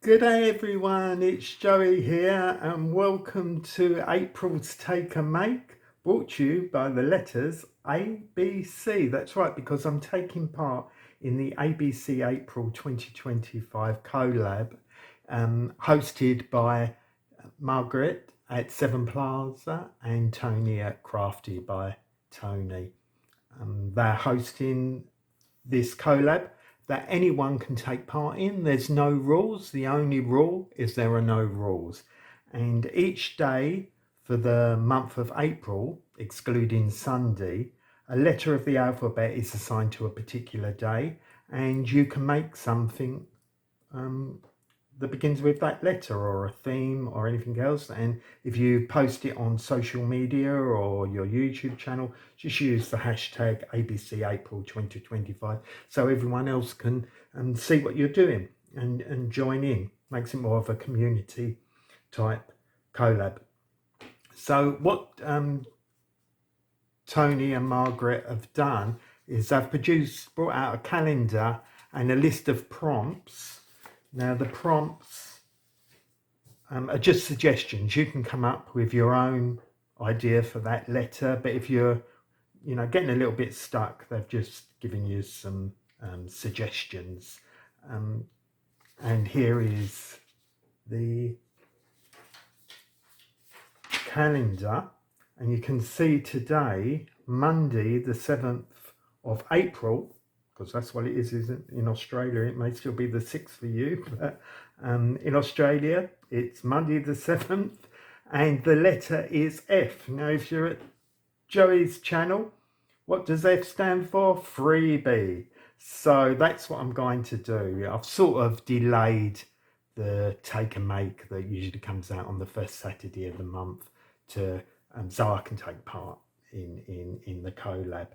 Good day everyone, it's Joey here and welcome to April's Take and Make, brought to you by the letters ABC. That's right, because I'm taking part in the ABC April 2025 collab hosted by Margreth at Seven Plaza and Toni at Crafty by Toni. They're hosting this collab that anyone can take part in. There's no rules. The only rule is there are no rules. And each day for the month of April, excluding Sunday, a letter of the alphabet is assigned to a particular day, and you can make something that begins with that letter or a theme or anything else. And if you post it on social media or your YouTube channel, just use the hashtag ABC April 2025 so everyone else can see what you're doing and join in. Makes it more of a community type collab. So what Toni and Margreth have done is they've brought out a calendar and a list of prompts. Now the prompts are just suggestions. You can come up with your own idea for that letter, but if you're getting a little bit stuck, they've just given you some suggestions. And here is the calendar, and you can see today, Monday the 7th of April, because that's what it is, isn't it? In Australia, it may still be the 6th for you, but in Australia, it's Monday the 7th, and the letter is F. Now, if you're at Joey's channel, what does F stand for? Freebie. So that's what I'm going to do. I've sort of delayed the take and make that usually comes out on the first Saturday of the month to so I can take part in the collab.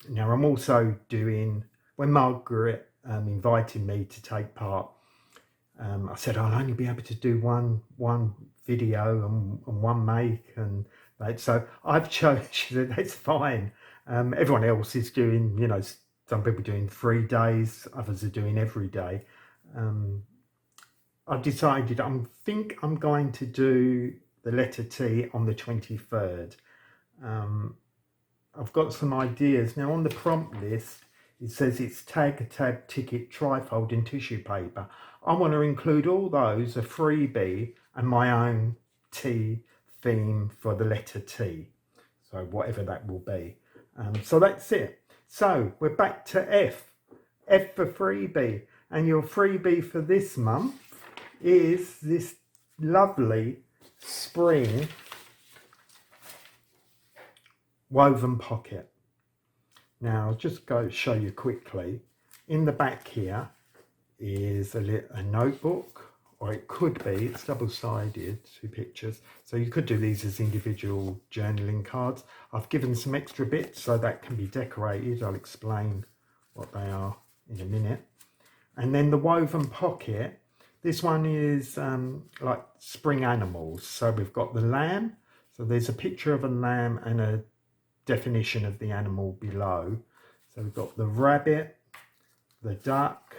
Now, I'm also doing, when Margreth invited me to take part, I said I'll only be able to do one video and one make, and that. So I've chosen. She said that's fine. Everyone else is doing, some people doing 3 days, others are doing every day. I've decided I think I'm going to do the letter T on the 23rd. I've got some ideas. Now on the prompt list, it says it's tag, tab, ticket, trifold and tissue paper. I want to include all those, a freebie and my own T theme for the letter T. So whatever that will be. So that's it. So we're back to F. F for freebie. And your freebie for this month is this lovely spring woven pocket. Now I'll just go show you quickly. In the back here is a notebook, or it could be, it's double-sided, 2 pictures. So you could do these as individual journaling cards. I've given some extra bits so that can be decorated. I'll explain what they are in a minute. And then the woven pocket, this one is like spring animals. So we've got the lamb. So there's a picture of a lamb and a definition of the animal below. So we've got the rabbit, the duck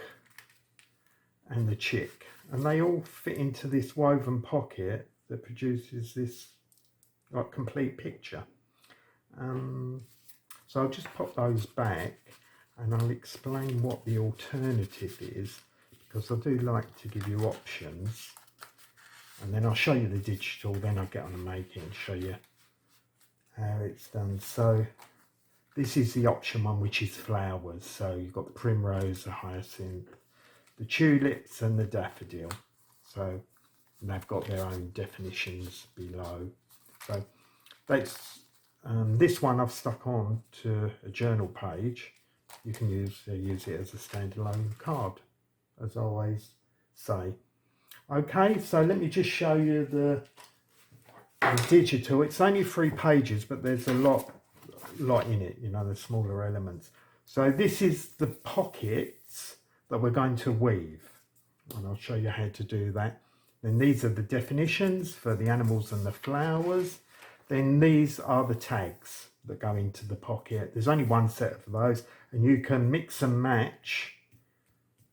and the chick, and they all fit into this woven pocket that produces this like complete picture. So I'll just pop those back and I'll explain what the alternative is, because I do like to give you options, and then I'll show you the digital, then I'll get on and make it and show you how it's done. So this is the option one, which is flowers. So you've got the primrose, the hyacinth, the tulips and the daffodil. So they've got their own definitions below. So that's this one I've stuck on to a journal page. You can use it as a standalone card, as I always say. Okay, so let me just show you the digital. It's only 3 pages, but there's a lot in it, the smaller elements. So this is the pockets that we're going to weave, and I'll show you how to do that. Then these are the definitions for the animals and the flowers. Then these are the tags that go into the pocket. There's only one set of those, and you can mix and match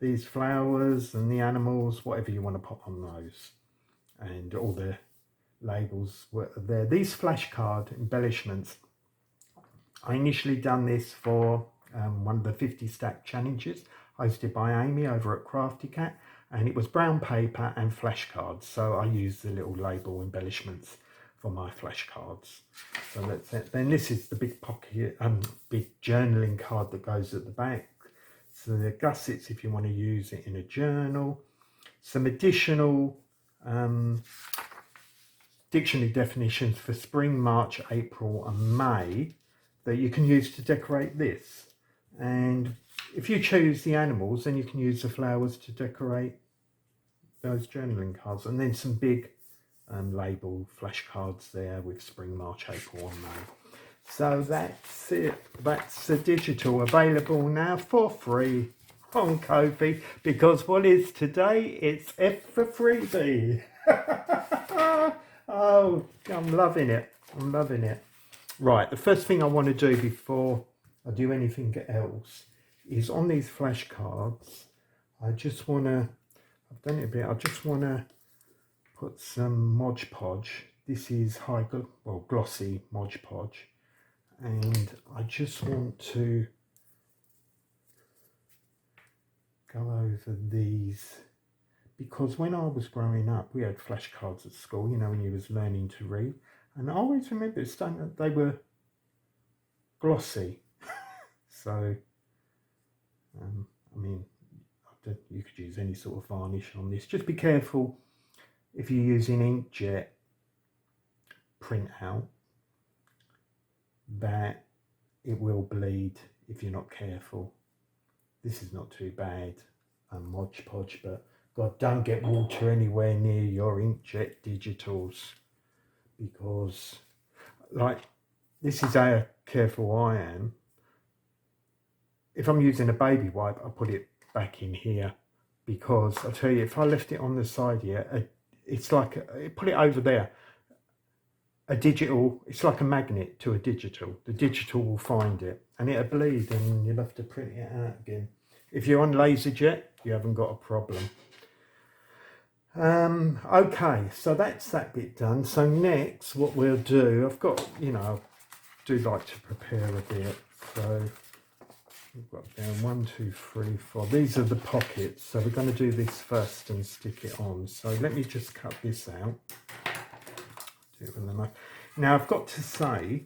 these flowers and the animals, whatever you want to put on those, and all the labels were there. These flashcard embellishments, I initially done this for one of the 50 stack challenges hosted by Amy over at Crafty Cat, and it was brown paper and flashcards, so I used the little label embellishments for my flashcards. So that's it. Then this is the big pocket, big journaling card that goes at the back. So the gussets if you want to use it in a journal. Some additional dictionary definitions for spring, March, April and May that you can use to decorate this. And if you choose the animals, then you can use the flowers to decorate those journaling cards. And then some big label flashcards there with spring, March, April and May. So that's it. That's the digital, available now for free on Ko-fi, because what is today? It's F for Freebie. Oh, I'm loving it. I'm loving it. Right, the first thing I want to do before I do anything else is on these flashcards, I just want to, I've done it a bit, I just want to put some Mod Podge. This is glossy Mod Podge. And I just want to go over these, because when I was growing up, we had flashcards at school, you know, when you was learning to read. And I always remember they were glossy. So, I mean, you could use any sort of varnish on this. Just be careful if you're using inkjet printout, that it will bleed if you're not careful. This is not too bad, Mod Podge, but God, don't get water anywhere near your inkjet digitals, because like, this is how careful I am. If I'm using a baby wipe, I put it back in here, because I tell you, if I left it on the side here, it's like, put it over there, a digital, it's like a magnet to a digital. The digital will find it and it'll bleed and you'll have to print it out again. If you're on LaserJet, you haven't got a problem. Okay, so that's that bit done. So next, what we'll do, I've got, you know, I do like to prepare a bit. So we've got down 1, 2, 3, 4. These are the pockets. So we're going to do this first and stick it on. So let me just cut this out. Do it with the knife. Now I've got to say,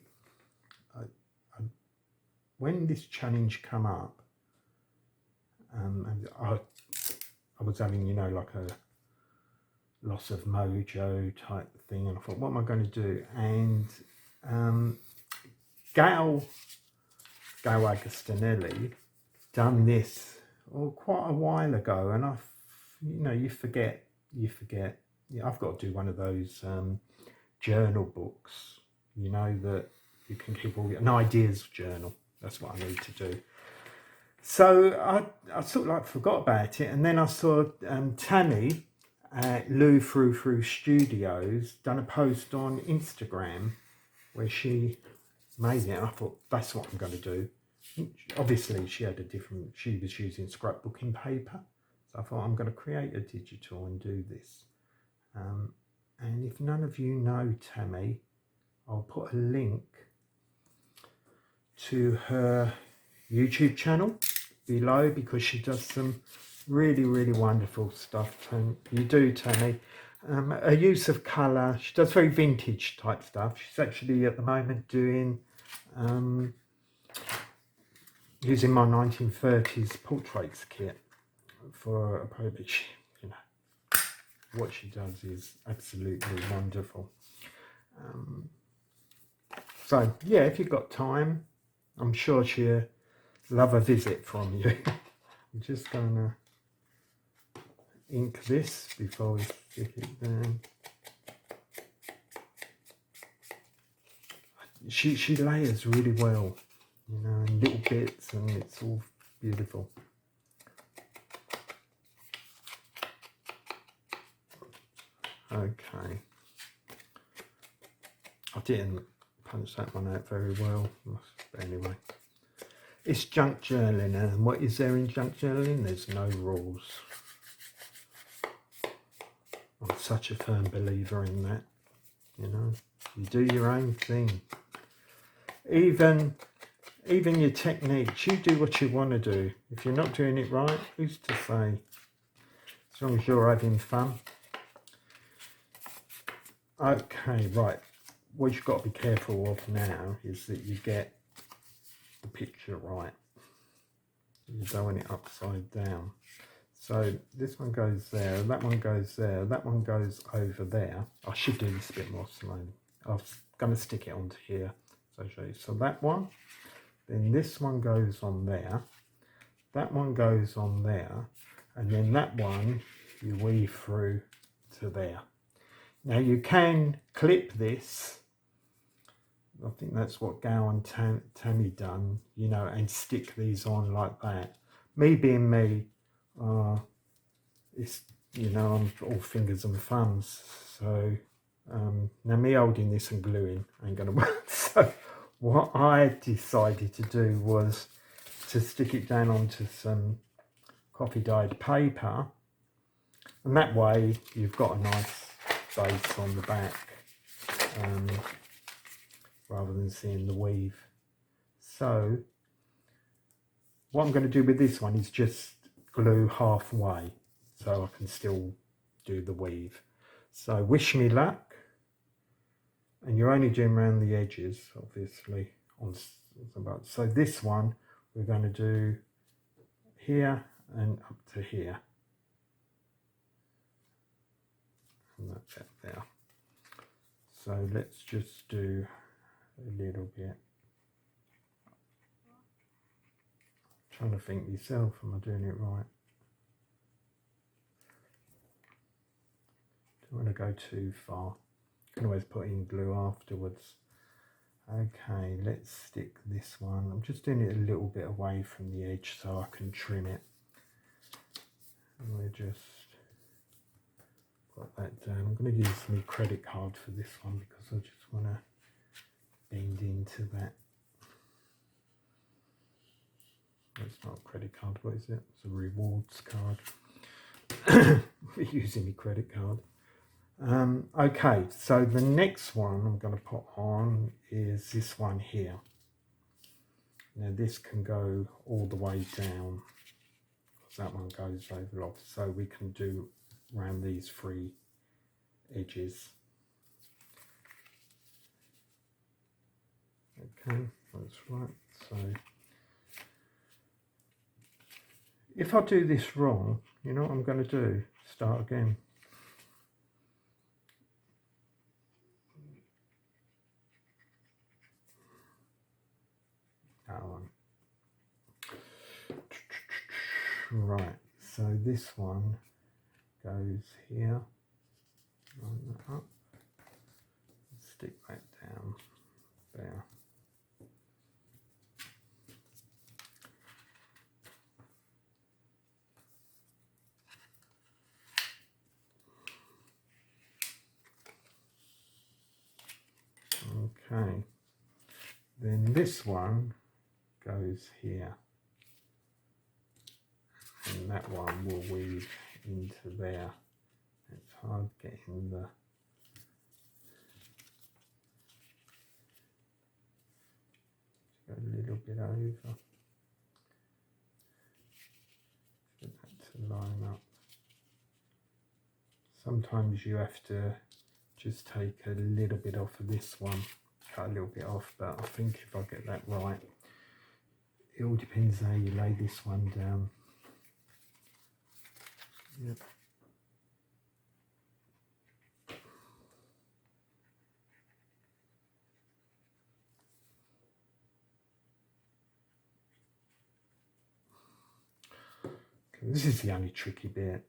when this challenge come up, and I was having, you know, like a loss of mojo type thing, and I thought, what am I going to do? And Gail Agostinelli done this quite a while ago, and you know, you forget. Yeah, I've got to do one of those journal books, you know, that you can keep all an ideas journal. That's what I need to do. So I sort of like forgot about it, and then I saw Toni at Lou Frou Studios done a post on Instagram where she made it, and I thought, that's what I'm going to do. Obviously she was using scrapbooking paper, so I thought, I'm going to create a digital and do this. And if none of you know Toni, I'll put a link to her YouTube channel below, because she does some really wonderful stuff. And you do, Toni. Her use of colour, she does very vintage type stuff. She's actually at the moment doing using my 1930s portraits kit for a project. You know, what she does is absolutely wonderful. So yeah, if you've got time, I'm sure she'll love a visit from you. I'm just going to ink this before we stick it down. She layers really well, you know, in little bits, and it's all beautiful. Okay. I didn't punch that one out very well, but anyway. It's junk journaling, and what is there in junk journaling? There's no rules. I'm such a firm believer in that. You know, you do your own thing. Even your techniques, you do what you want to do. If you're not doing it right, who's to say? As long as you're having fun. Okay, right. What you've got to be careful of now is that you get the picture right. You don't want it upside down. So this one goes there, that one goes there, that one goes over there. I should do this a bit more slowly. I'm going to stick it onto here. So I'll show you. So that one, then this one goes on there, that one goes on there, and then that one you weave through to there. Now you can clip this. I think that's what Gal and Toni done, you know, and stick these on like that. Me being me, it's, you know, I'm all fingers and thumbs. So now me holding this and gluing ain't gonna work. So what I decided to do was to stick it down onto some coffee dyed paper, and that way you've got a nice base on the back. Rather than seeing the weave. So what I'm going to do with this one is just glue halfway so I can still do the weave. So wish me luck, and you're only doing around the edges obviously. So this one we're going to do here and up to here, and that's it there. So let's just do a little bit. I'm trying to think myself, am I doing it right? Don't want to go too far. You can always put in glue afterwards. Okay, let's stick this one. I'm just doing it a little bit away from the edge so I can trim it. And we'll just put that down. I'm going to use my credit card for this one because I just want to bend into that. It's not a credit card, what is it? It's a rewards card. We're using my credit card. Okay, so the next one I'm going to put on is this one here. Now this can go all the way down, because that one goes over off, so we can do around these three edges. Okay, that's right. So if I do this wrong, you know what I'm going to do? Start again. That one. Right, so this one goes here, line that up, stick that down there. Okay, then this one goes here, and that one will weave into there. It's hard getting the go a little bit over. Get that to line up. Sometimes you have to just take a little bit off of this one, cut a little bit off, but I think if I get that right, it all depends how you lay this one down. Yep. Okay, this is the only tricky bit.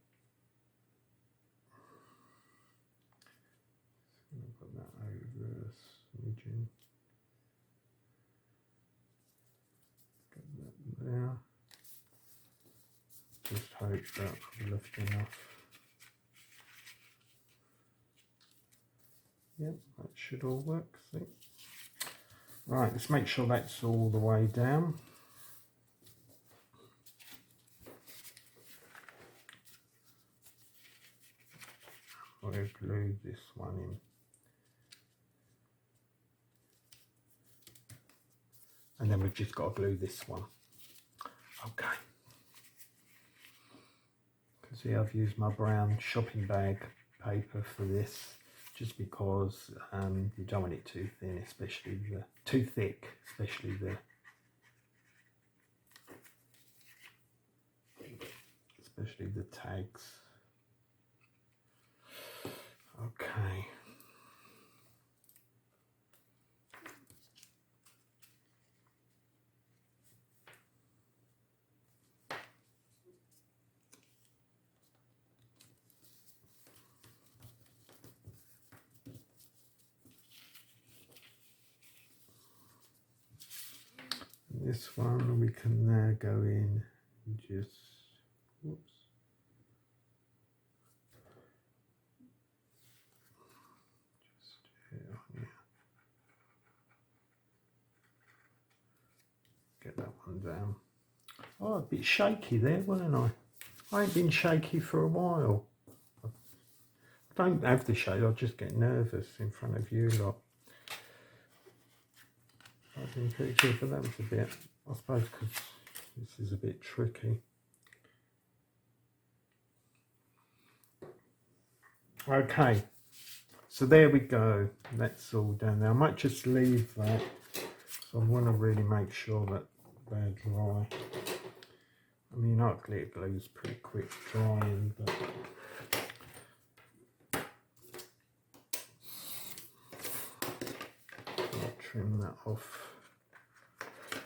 Put that over a smidgen. Get that there. Just hope that will lift enough. Yep, that should all work. See? Right, let's make sure that's all the way down. got to glue this one in. And then we've just got to glue this one. Okay. Because see, I've used my brown shopping bag paper for this, just because you don't want it too thin, especially too thick, especially the tags. Okay. This one we can now go in and just, whoops. Get that one down. Oh, a bit shaky there, wasn't I? I ain't been shaky for a while. I don't have the shade, I just get nervous in front of you lot. I've been pretty good, but that was a bit, I suppose, because this is a bit tricky. Okay, so there we go. That's all done now. I might just leave that, so I want to really make sure that they're dry. I mean, art glitter glue is pretty quick drying, but I'll trim that off.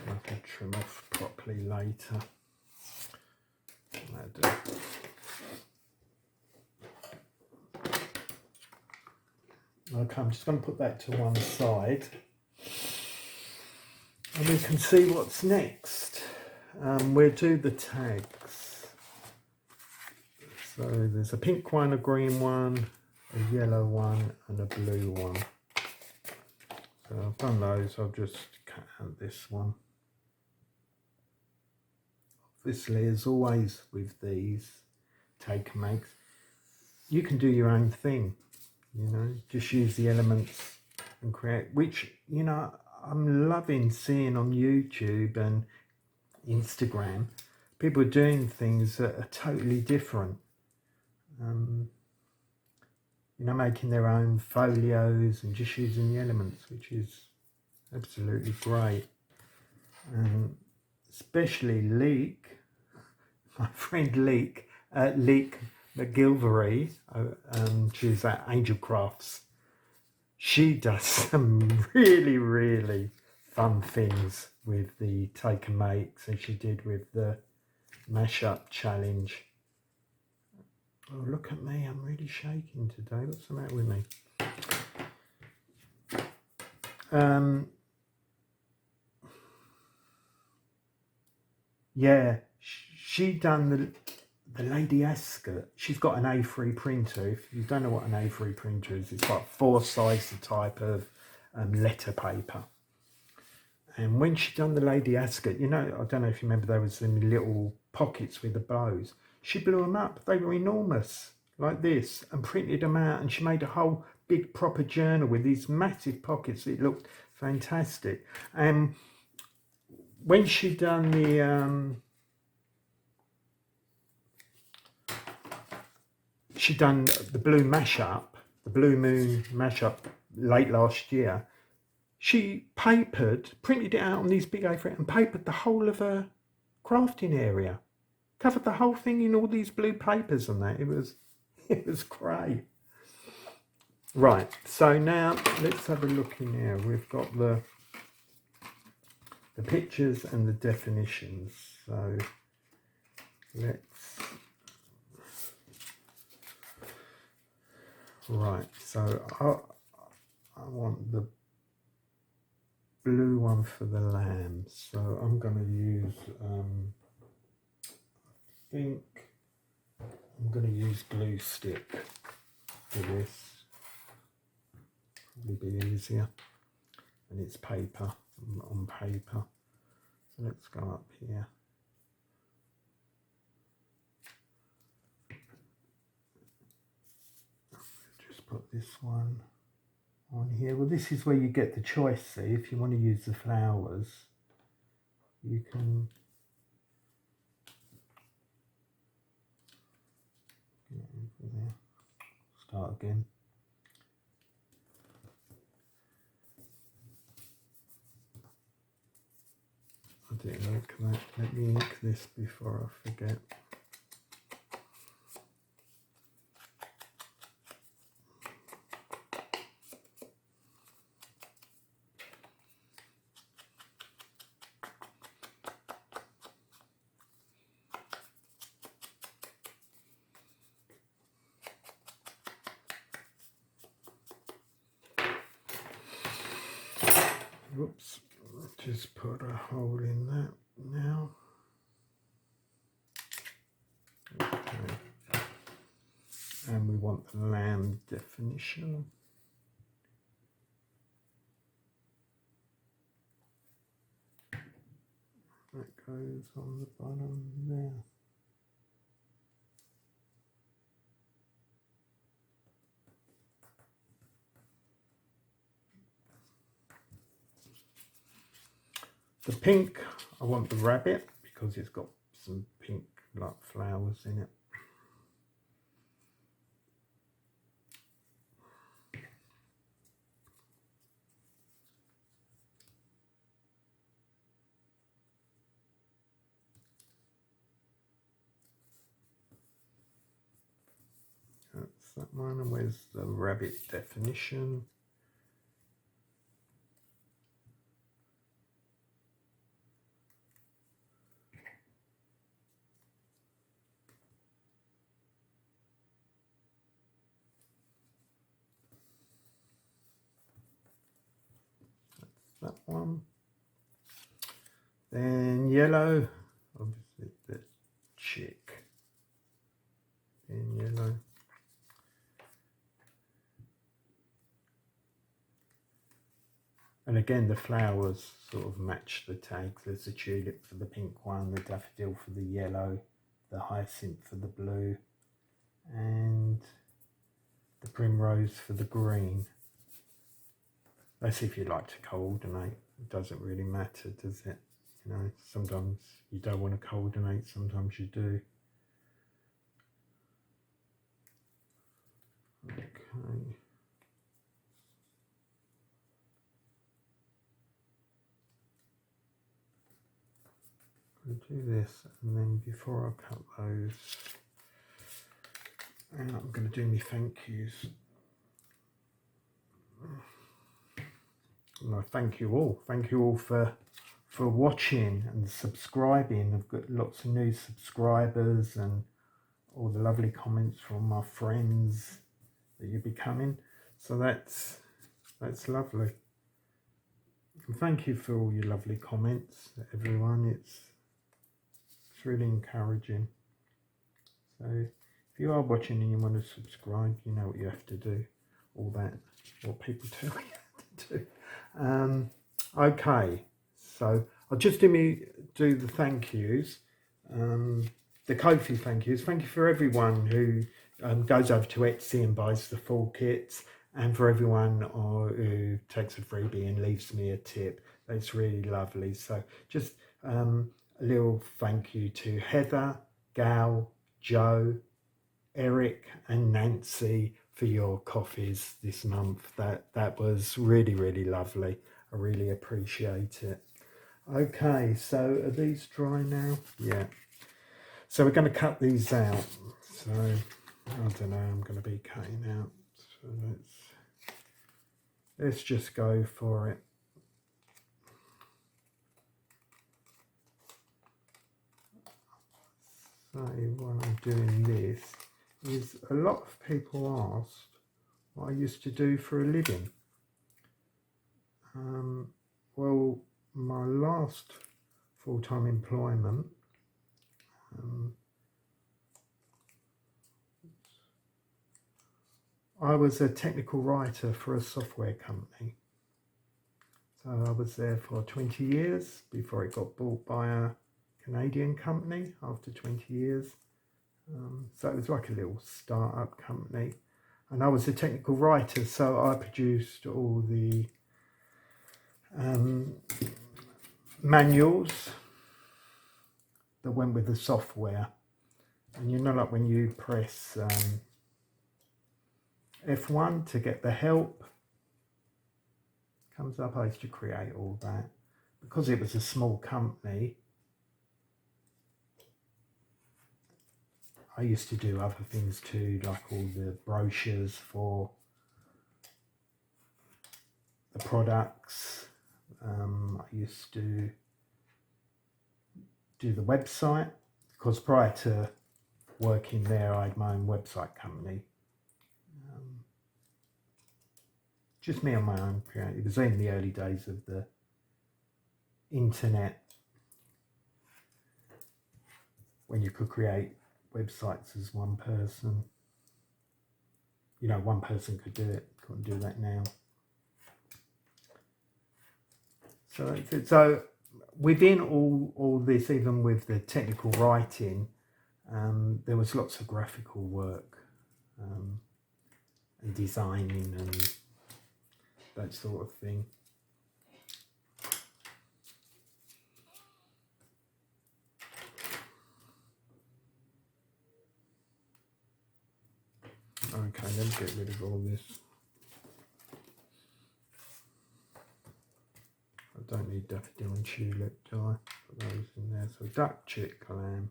I can trim off properly later. That'll do. Okay, I'm just going to put that to one side, and we can see what's next. We'll do the tags. So there's a pink one, a green one, a yellow one, and a blue one. So I've done those. I'll just cut out this one. Obviously, as always with these take and makes, you can do your own thing. You know, just use the elements and create, which, you know, I'm loving seeing on YouTube and Instagram. People are doing things that are totally different. You know, making their own folios and just using the elements, which is absolutely great. Especially Leek, my friend Leek McGilvery, she's at Angel Crafts. She does some really, really fun things with the take and makes, and she did with the mashup challenge. Oh, look at me, I'm really shaking today. What's the matter with me? Yeah, she done the Lady Ascot. She's got an A3 printer. If you don't know what an A3 printer is, it's like 4 size the type of letter paper. And when she done the Lady Ascot, you know, I don't know if you remember, there was some little pockets with the bows. She blew them up. They were enormous, like this, and printed them out. And she made a whole big proper journal with these massive pockets. It looked fantastic. And when she done the blue mashup, the Blue Moon mashup late last year, she printed it out on these big A3 and papered the whole of her crafting area. Covered the whole thing in all these blue papers and that. It was great. Right, so now let's have a look in here. We've got the pictures and the definitions. So let's, right, so I want the blue one for the lamb. So I'm going to use, I think I'm going to use glue stick for this. Probably be easier. And it's paper, on paper. So let's go up here. put this one on here. Well, this is where you get the choice. See, if you want to use the flowers, you can start again. I didn't look at that. Let me ink this before I forget. Whoops, just put a hole in that now. Okay. And we want the land definition. That goes on the bottom there. The pink, I want the rabbit because it's got some pink like flowers in it. That's that one. And where's the rabbit definition? That one. Then yellow, obviously the chick in yellow. And again, the flowers sort of match the tags. There's the tulip for the pink one, the daffodil for the yellow, the hyacinth for the blue, and the primrose for the green. That's if you like to coordinate. It doesn't really matter, does it? You know, sometimes you don't want to coordinate, sometimes you do. Okay. I'm going to do this, and then before I cut those, and I'm going to do my thank yous. No, thank you all. Thank you all for watching and subscribing. I've got lots of new subscribers and all the lovely comments from my friends that you're becoming. So that's lovely. And thank you for all your lovely comments, everyone. It's really encouraging. So if you are watching and you want to subscribe, you know what you have to do. All that, what people tell you to do. Okay, so I'll just do the thank yous, the Ko-fi thank yous. Thank you for everyone who goes over to Etsy and buys the full kits, and for everyone who takes a freebie and leaves me a tip. That's really lovely. So just a little thank you to Heather, Gal, Joe, Eric and Nancy for your coffees this month. That was really, really lovely. I really appreciate it. Okay, so are these dry now? Yeah. So we're going to cut these out. So I don't know, I'm going to be cutting out. So let's just go for it. So while I'm doing this, is a lot of people asked what I used to do for a living. Well, my last full-time employment, I was a technical writer for a software company. So I was there for 20 years before it got bought by a Canadian company after 20 years. So it was like a little start-up company. and I was a technical writer, so I produced all the manuals that went with the software. And you know, like when you press F1 to get the help, comes up. I used to create all that. Because it was a small company, I used to do other things too, like all the brochures for the products. I used to do the website, because prior to working there, I had my own website company. Just me on my own. It was in the early days of the internet, when you could create websites as one person. You know, one person could do it. Couldn't do that now. So that's it. So within all this, even with the technical writing, there was lots of graphical work and designing and that sort of thing. Okay, let me get rid of all this. I don't need daffodil and tulip, do I? Put those in there. So duck, chick, lamb,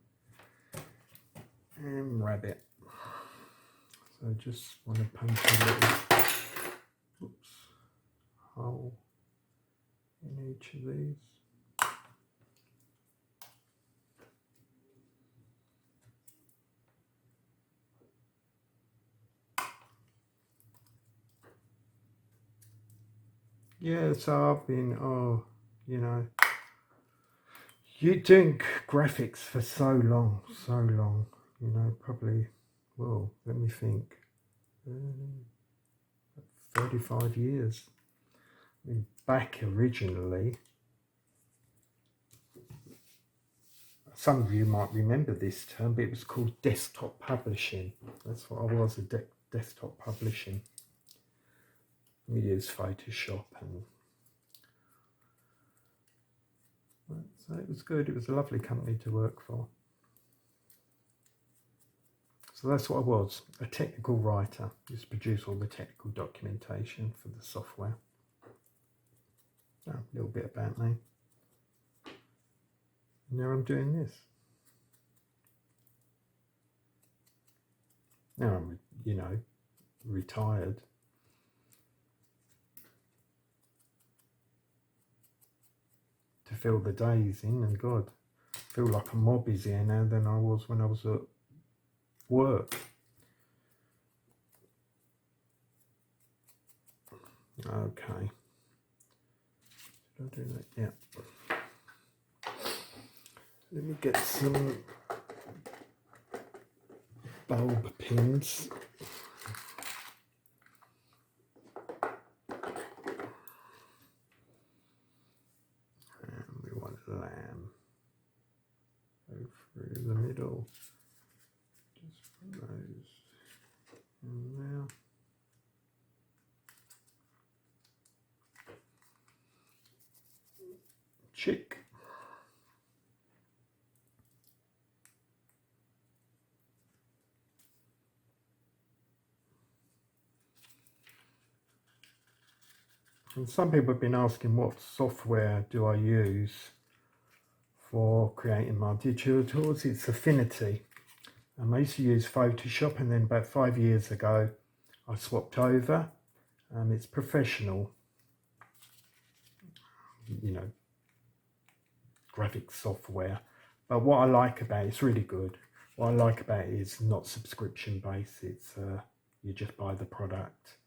and rabbit. So I just want to paint a little hole in each of these. Yeah, so I've been, you're doing graphics for so long, you know, probably, well, let me think, 35 years. I mean, back originally, some of you might remember this term, but it was called desktop publishing. That's what I was, desktop publishing. We used Photoshop, and so it was good. It was a lovely company to work for. So that's what I was, a technical writer. Used to produce all the technical documentation for the software. A little bit about me. And now I'm doing this. Now I'm, you know, retired. To fill the days in, and God, I feel like I'm more busier now than I was when I was at work. Okay. Did I do that? Yeah. Let me get some bulb pins. And we want lamb. Go through the middle. Just put those in there. Chick. And some people have been asking, what software do I use for creating my digital tools? It's Affinity. I used to use Photoshop, and then about 5 years ago I swapped over. It's professional, you know, graphic software. But what I like about it's really good. What I like about it is not subscription based. It's you just buy the product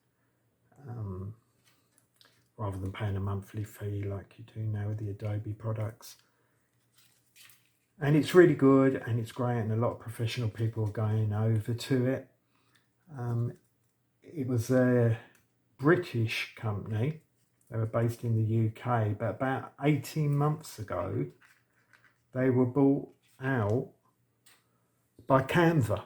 rather than paying a monthly fee like you do now with the Adobe products. And it's really good, and it's great, and a lot of professional people are going over to it. It was a British company. They were based in the UK, but about 18 months ago, they were bought out by Canva.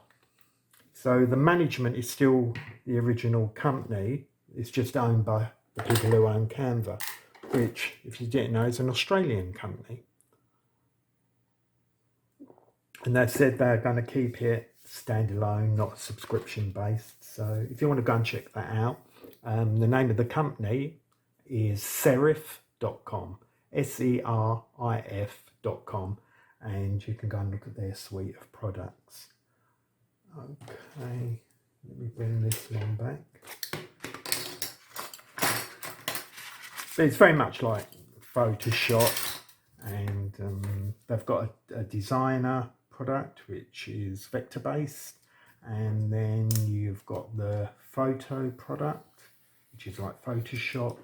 So the management is still the original company. It's just owned by the people who own Canva, which, if you didn't know, is an Australian company. And they've said they're going to keep it standalone, not subscription based. So if you want to go and check that out, the name of the company is serif.com, serif.com, and you can go and look at their suite of products. Okay, let me bring this one back. But it's very much like Photoshop, and they've got a designer product which is vector based, and then you've got the photo product which is like Photoshop,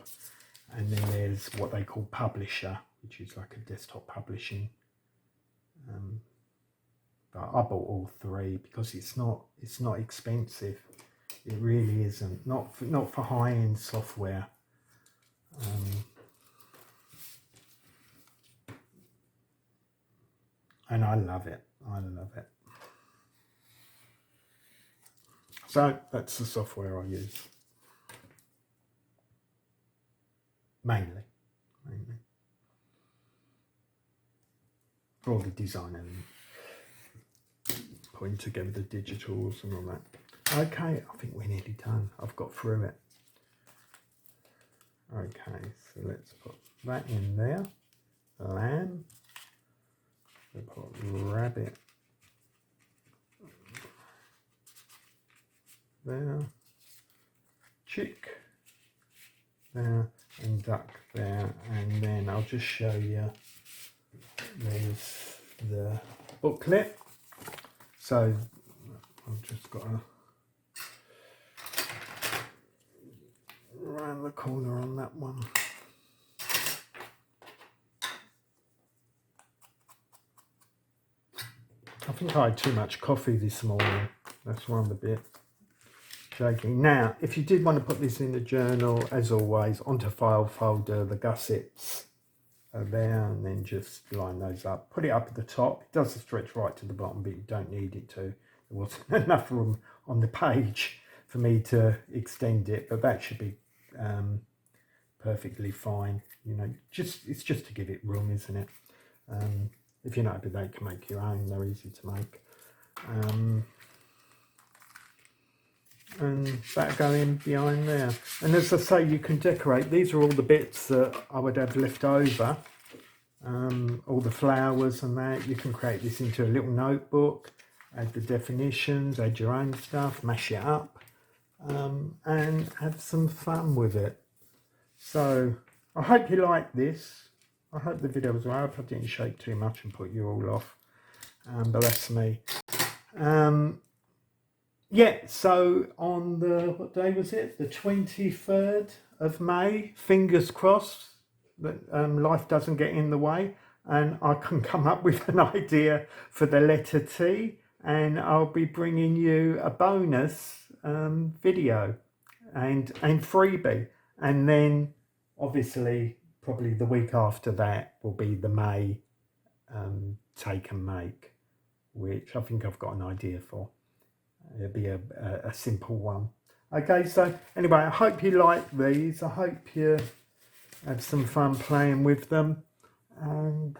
and then there's what they call publisher, which is like a desktop publishing. But I bought all three because it's not expensive. It really isn't. Not for high-end software. And I love it. I love it. So that's the software I use. Mainly. For all the design and putting together the digitals and all that. Okay, I think we're nearly done. I've got through it. Okay, so let's put that in there. Lamb. We'll put rabbit there. Chick there, and duck there. And then I'll just show you, there's the booklet. So I've just got to round the corner on that one. I think I had too much coffee this morning. That's why I'm a bit shaky. Now, if you did want to put this in the journal, as always, onto file folder, the gussets are there, and then just line those up. Put it up at the top. It does stretch right to the bottom, but you don't need it to. There wasn't enough room on the page for me to extend it, but that should be perfectly fine. You know, it's just to give it room, isn't it? If you're not happy, they can make your own. They're easy to make. And that go in behind there. And as I say, you can decorate. These are all the bits that I would have left over. All the flowers and that. You can create this into a little notebook. Add the definitions, add your own stuff, mash it up, and have some fun with it. So I hope you like this. I hope the video was well. I hope I didn't shake too much and put you all off. But that's me. Yeah, so on the, what day was it? The 23rd of May, fingers crossed that life doesn't get in the way and I can come up with an idea for the letter T, and I'll be bringing you a bonus video and freebie. And then obviously probably the week after that will be the May take and make, which I think I've got an idea for. It'll be a simple one. Okay, so anyway, I hope you like these. I hope you have some fun playing with them. And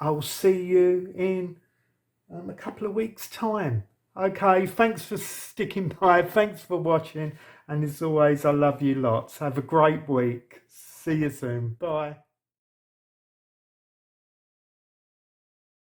I'll see you in a couple of weeks' time. Okay, thanks for sticking by. Thanks for watching. And as always, I love you lots. Have a great week. See you soon. Bye.